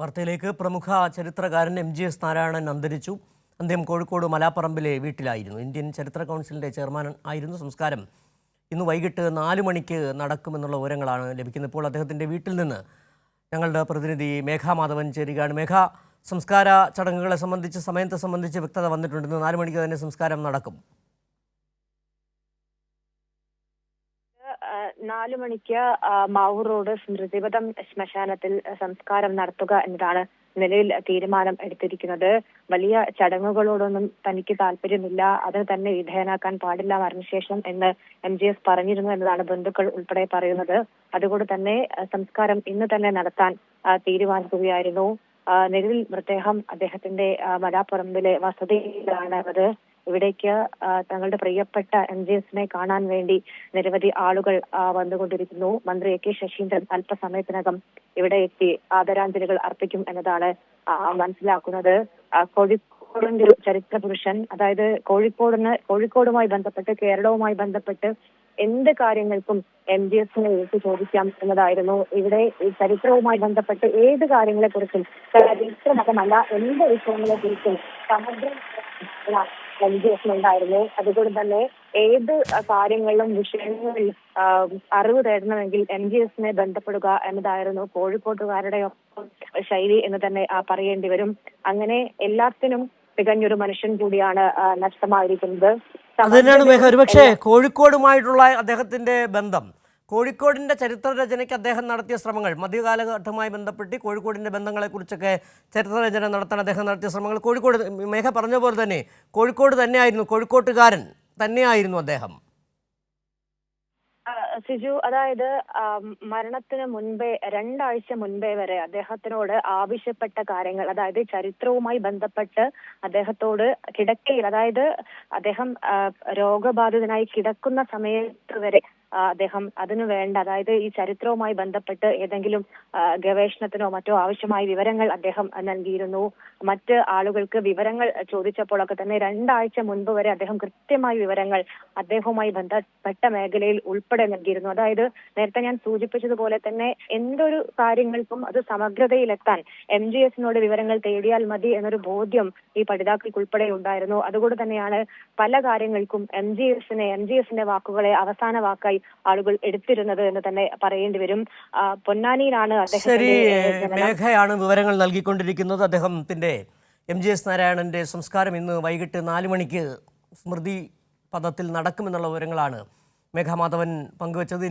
വാർത്തയിലേക്ക്. പ്രമുഖ ചരിത്രകാരൻ MGS നാരായണൻ അന്തരിച്ചു. അന്ത്യം കോഴിക്കോട് മലാപ്പറമ്പിലെ വീട്ടിലായിരുന്നു. ഇന്ത്യൻ ചരിത്ര കൗൺസിലിൻ്റെ ചെയർമാൻ ആയിരുന്നു. സംസ്കാരം ഇന്ന് വൈകിട്ട് 4 മണിക്ക് നടക്കുമെന്നുള്ള വിവരങ്ങളാണ് ലഭിക്കുന്നത്. ഇപ്പോൾ അദ്ദേഹത്തിൻ്റെ വീട്ടിൽ നിന്ന് ഞങ്ങളുടെ പ്രതിനിധി മേഘ മാധവൻ ചേരുകയാണ്. മേഘ, സംസ്കാര ചടങ്ങുകളെ സംബന്ധിച്ച് സമയത്തെ സംബന്ധിച്ച് വ്യക്തത വന്നിട്ടുണ്ട്. ഇന്ന് 4 മണിക്ക് തന്നെ സംസ്കാരം നടക്കും. 4 മണിക്ക് മാവൂർ റോഡ് സ്മൃതിപഥം ശ്മശാനത്തിൽ സംസ്കാരം നടത്തുക എന്നതാണ് നിലവിൽ തീരുമാനം എടുത്തിരിക്കുന്നത്. വലിയ ചടങ്ങുകളോടൊന്നും തനിക്ക് താല്പര്യമില്ല, അത് തന്നെ വിധേയനാക്കാൻ പാടില്ല മരണശേഷം എന്ന് MGS പറഞ്ഞിരുന്നു എന്നതാണ് ബന്ധുക്കൾ ഉൾപ്പെടെ പറയുന്നത്. അതുകൊണ്ട് തന്നെ സംസ്കാരം ഇന്ന് തന്നെ നടത്താൻ തീരുമാനിക്കുകയായിരുന്നു. നിലവിൽ മൃതദേഹം അദ്ദേഹത്തിന്റെ മലാപ്പറമ്പിലെ വസതിയിലാണ് അത്. ഇവിടേക്ക് തങ്ങളുടെ പ്രിയപ്പെട്ട MGSനെ കാണാൻ വേണ്ടി നിരവധി ആളുകൾ വന്നുകൊണ്ടിരിക്കുന്നു. മന്ത്രി AK ശശീന്ദ്രൻ അല്പസമയത്തിനകം ഇവിടെ എത്തി ആദരാഞ്ജലികൾ അർപ്പിക്കും എന്നതാണ് മനസ്സിലാക്കുന്നത്. കോഴിക്കോടിന്റെ ഒരു ചരിത്ര പുരുഷൻ, അതായത് കോഴിക്കോടുമായി ബന്ധപ്പെട്ട്, കേരളവുമായി ബന്ധപ്പെട്ട് എന്ത് കാര്യങ്ങൾക്കും MGSനെ വിളിച്ച് ചോദിക്കാം എന്നതായിരുന്നു. ഇവിടെ ഈ ചരിത്രവുമായി ബന്ധപ്പെട്ട് ഏത് കാര്യങ്ങളെക്കുറിച്ചും, ചരിത്രമല്ല എന്ത് വിഷയങ്ങളെക്കുറിച്ചും സമഗ്ര MGSനുണ്ടായിരുന്നു. അതുകൊണ്ട് തന്നെ ഏത് കാര്യങ്ങളിലും വിഷയങ്ങളിൽ അറിവ് തേടണമെങ്കിൽ MGSനെ ബന്ധപ്പെടുക എന്നതായിരുന്നു കോഴിക്കോട്ടുകാരുടെ ശൈലി എന്ന് തന്നെ പറയേണ്ടി വരും. അങ്ങനെ എല്ലാത്തിനും തികഞ്ഞൊരു മനുഷ്യൻ കൂടിയാണ് നഷ്ടമായിരിക്കുന്നത്. അതുതന്നെയാണ് മേഘ, ഒരുപക്ഷെ കോഴിക്കോടുമായിട്ടുള്ള അദ്ദേഹത്തിൻ്റെ ബന്ധം, കോഴിക്കോടിൻ്റെ ചരിത്രരചനയ്ക്ക് അദ്ദേഹം നടത്തിയ ശ്രമങ്ങൾ, മധ്യകാലഘട്ടവുമായി ബന്ധപ്പെട്ട് കോഴിക്കോടിൻ്റെ ബന്ധങ്ങളെക്കുറിച്ചൊക്കെ ചരിത്രരചന നടത്താൻ അദ്ദേഹം നടത്തിയ ശ്രമങ്ങൾ, കോഴിക്കോട് മേഘ പറഞ്ഞ പോലെ തന്നെ കോഴിക്കോട് തന്നെയായിരുന്നു, കോഴിക്കോട്ടുകാരൻ തന്നെയായിരുന്നു അദ്ദേഹം. സിജു, അതായത് മരണത്തിന് മുൻപേ 2 ആഴ്ച മുൻപേ വരെ അദ്ദേഹത്തിനോട് ആവശ്യപ്പെട്ട കാര്യങ്ങൾ, അതായത് ചരിത്രവുമായി ബന്ധപ്പെട്ട് അദ്ദേഹത്തോട് കിടക്കയിൽ, അതായത് അദ്ദേഹം രോഗബാധിതനായി കിടക്കുന്ന സമയത്ത് വരെ അദ്ദേഹം അതിനു വേണ്ട, അതായത് ഈ ചരിത്രവുമായി ബന്ധപ്പെട്ട് ഏതെങ്കിലും ഗവേഷണത്തിനോ മറ്റോ ആവശ്യമായ വിവരങ്ങൾ അദ്ദേഹം നൽകിയിരുന്നു. മറ്റ് ആളുകൾക്ക് വിവരങ്ങൾ ചോദിച്ചപ്പോഴൊക്കെ തന്നെ 2 ആഴ്ച മുൻപ് വരെ അദ്ദേഹം കൃത്യമായ വിവരങ്ങൾ അദ്ദേഹവുമായി ബന്ധപ്പെട്ട മേഖലയിൽ ഉൾപ്പെടെ നൽകിയിരുന്നു. അതായത് നേരത്തെ ഞാൻ സൂചിപ്പിച്ചതുപോലെ തന്നെ എന്തൊരു കാര്യങ്ങൾക്കും അത് സമഗ്രതയിലെത്താൻ MGSനോട് വിവരങ്ങൾ തേടിയാൽ മതി എന്നൊരു ബോധ്യം ഈ പഠിതാക്കൾക്ക് ഉൾപ്പെടെ ഉണ്ടായിരുന്നു. അതുകൊണ്ട് തന്നെയാണ് പല കാര്യങ്ങൾക്കും MGSന്റെ വാക്കുകളെ അവസാന വാക്കായി ആളുകൾ എടുത്തിരുന്നത് എന്ന് തന്നെ പറയേണ്ടി വരും. പൊന്നാനിയിലാണ് മേഘയാണ് വിവരങ്ങൾ നൽകിക്കൊണ്ടിരിക്കുന്നത്. അദ്ദേഹത്തിന്റെ MGS നാരായണന്റെ സംസ്കാരം ഇന്ന് വൈകിട്ട് 4 മണിക്ക് സ്മൃതി പഥത്തിൽ നടക്കുമെന്നുള്ള വിവരങ്ങളാണ് മേഘ മാധവൻ പങ്കുവച്ചത്.